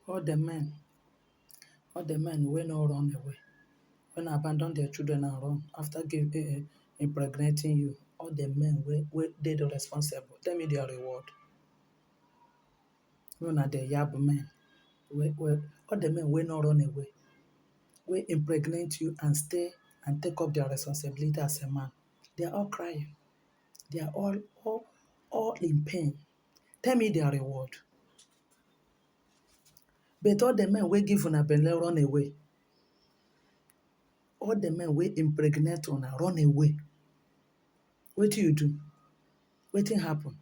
All the men, all the men wey no run away, when abandon their children and run after impregnating you, all the men wey dey the responsible, tell me their reward. Una the yab men, all the men wey no run away, wey impregnate you and stay and take up their responsibility as a man, they are all crying. They are all in pain. Tell me their reward. But all the men wey give una belle run away, all the men wey impregnate una run away. Wetin you do? Wetin happen?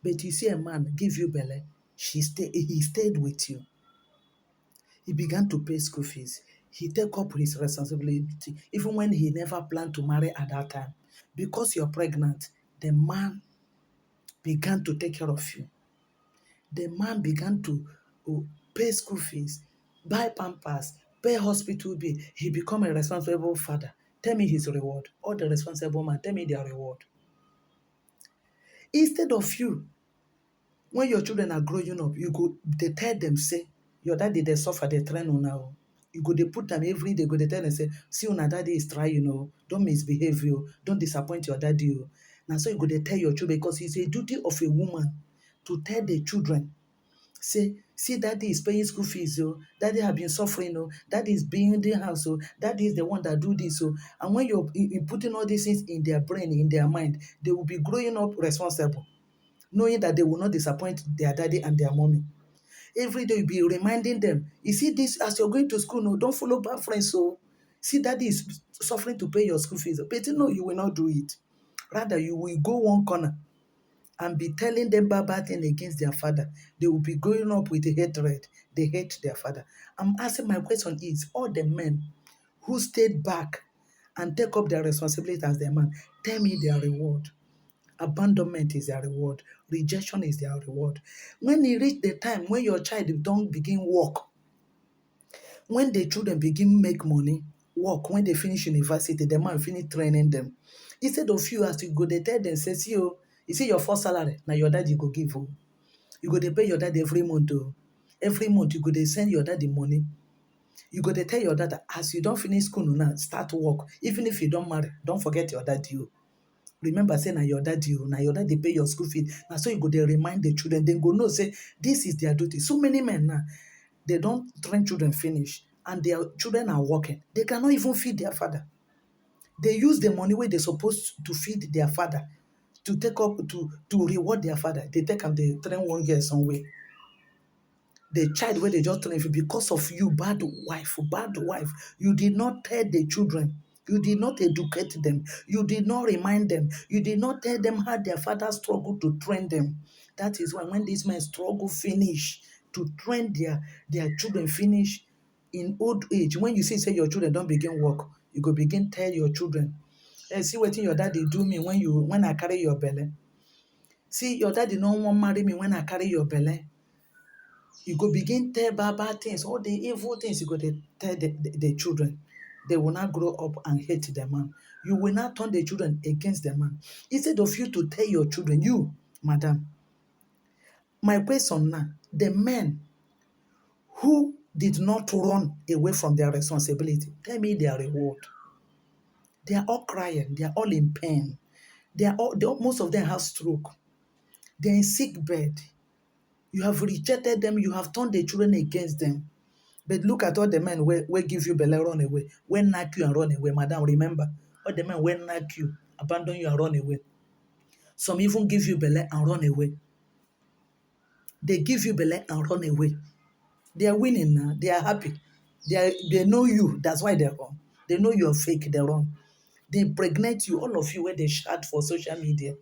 But you see a man give you belle, he stayed with you. He began to pay school fees. He take up his responsibility, even when he never planned to marry at that time. Because you're pregnant, the man began to take care of you. The man began to pay school fees, buy pampers, pay hospital bill. He become a responsible father. Tell me his reward. All the responsible man, tell me their reward. Instead of you, when your children are growing up, they tell them, say, your daddy, they suffer, they train on now. You go, they put them every day, they tell them, say, see, your daddy is trying, don't misbehave, don't disappoint your daddy. Now, so you go, they tell your children, because it's a duty of a woman to tell the children, say, see, daddy is paying school fees, daddy have been suffering, daddy is building house, daddy is the one that do this. And when you're putting all these things in their brain, in their mind, they will be growing up responsible, knowing that they will not disappoint their daddy and their mommy. Every day you'll be reminding them, you see this, as you're going to school, no, don't follow bad friends. So, see, daddy is suffering to pay your school fees. But no, you will not do it. Rather, you will go one corner and be telling them bad thing against their father. They will be growing up with hatred. They hate their father. I'm asking, my question is, all the men who stayed back and take up their responsibility as their man, tell me their reward. Abandonment is their reward. Rejection is their reward. When you reach the time when your child don't begin work, when the children begin make money, work, when they finish university, the man finish training them. Instead of you, as you go, they tell them, say, see, you see your first salary, now your dad you go give. You go, they pay your dad every month. Every month, you go, they send your dad the money. You go, they tell your dad, as you don't finish school now, start work. Even if you don't marry, don't forget your dad, you. Remember, say, now your daddy, pay your school fees. Now, so you go, they remind the children, then go, no, say, this is their duty. So many men now, they don't train children finish, and their children are working. They cannot even feed their father. They use the money where they're supposed to feed their father, to take up, to reward their father. They take and they train one girl somewhere. The child where they just train because of you, bad wife. You did not tell the children. You did not educate them. You did not remind them. You did not tell them how their father struggled to train them. That is why when these men struggle finish to train their children finish in old age, when you see say your children don't begin work, you go begin tell your children, hey, see what your daddy do me when I carry your belly. See, your daddy no one marry me when I carry your belly. You go begin tell bad things, all the evil things you go to tell the children. They will not grow up and hate the man. You will not turn the children against the man. Instead of you to tell your children, you, madam, my question now, the men who did not run away from their responsibility, tell me their reward. They are all crying. They are all in pain. Most of them have stroke. They're in sick bed. You have rejected them. You have turned the children against them. But look at all the men where give you belle, run away. When knock you and run away, madam, remember. All the men when knock you, abandon you and run away. Some even give you belle and run away. They give you belle and run away. They are winning now. They are happy. They know you. That's why they run. They know you're fake. They run. They impregnate you. All of you where they shout for social media.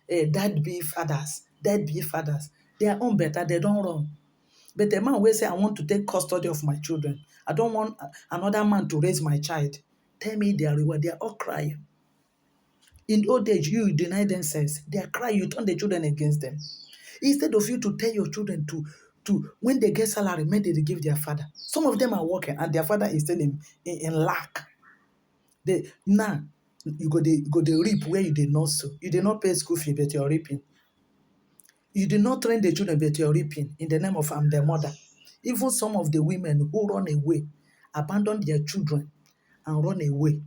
That be fathers. That be fathers. They are on better. They don't run. But the man will say, I want to take custody of my children. I don't want another man to raise my child. Tell me their reward. They are all crying. In old age, you deny them sense. They are crying. You turn the children against them. Instead of you to tell your children to when they get salary, maybe they give their father. Some of them are working and their father is still in lack. Now, you go they reap where you did not sow. You did not pay school fee, but you're reaping. You did not train the children, but you're reaping in the name of I'm their mother. Even some of the women who run away, abandon their children and run away.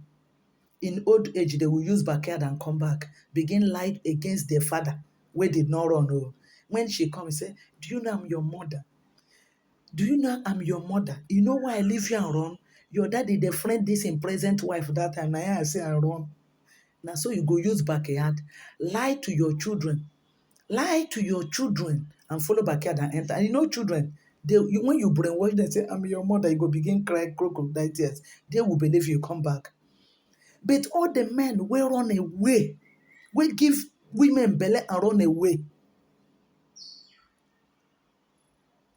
In old age, they will use backyard and come back, begin lie against their father, where did not run. Oh. When she comes, say, do you know I'm your mother? Do you know I'm your mother? You know why I leave you and run? Your daddy, the friend, this in present wife that time. Now I say I run. Now so you go use backyard, lie to your children, lie to your children, and follow backyard and enter. And you know, children, when you brainwash them, say I'm your mother, you go begin cry crocodile tears. They will believe you come back. But all the men will run away, will give women belly and run away.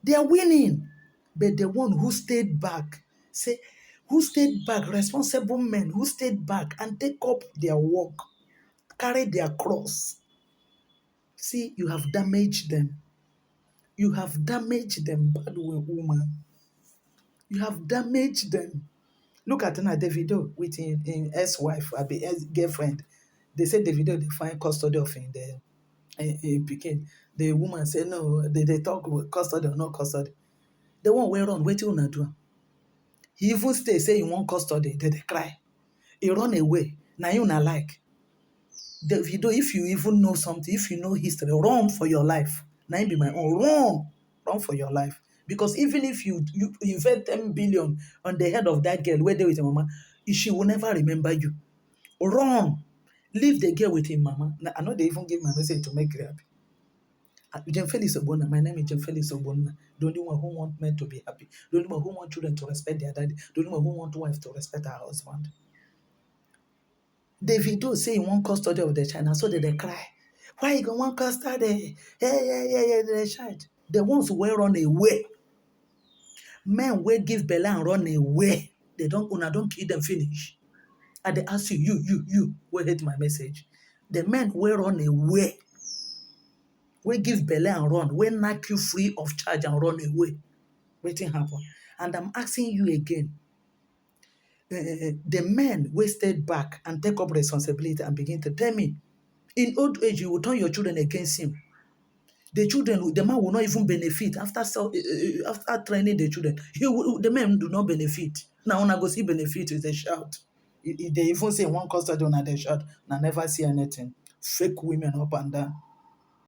They are winning. But the one who stayed back, say, who stayed back, responsible men who stayed back and take up their work, carry their cross. See, you have damaged them. You have damaged them, bad woman. You have damaged them. Look at Davido with his ex-wife, ex-girlfriend. They say Davido, they find custody of him, the pikin. The woman say no, they talk with custody or not custody. The one wey run, wetin una do? He even stay say he want custody, they cry. He run away. Now you una like. Davido, if you even know something, if you know history, run for your life. Now be my own. Run for your life. Because even if you invest 10 billion on the head of that girl, where they with your mama, she will never remember you. Run. Leave the girl with him, mama. Now, I know they even give my message to make her happy. Jim Felix Obona, my name is Jim Felix Obona. The only one who want men to be happy. The only one who want children to respect their daddy. The only one who want wife to respect her husband. Davido say he want custody of the child, so they cry. Why you going want custody? Hey, the child. The ones who run away. Men will give Bella and run away. They don't kill them finish. And they ask you, will hate my message. The men will run away. Will give Bella and run. Will knock you free of charge and run away. Waiting happen. And I'm asking you again. The men will stay back and take up responsibility and begin to tell me, in old age, you will turn your children against him. The man will not even benefit after training the children. The men do not benefit. Now, when I go see benefit, they shout. They even say one custody on they shout. I never see anything. Fake women up and down.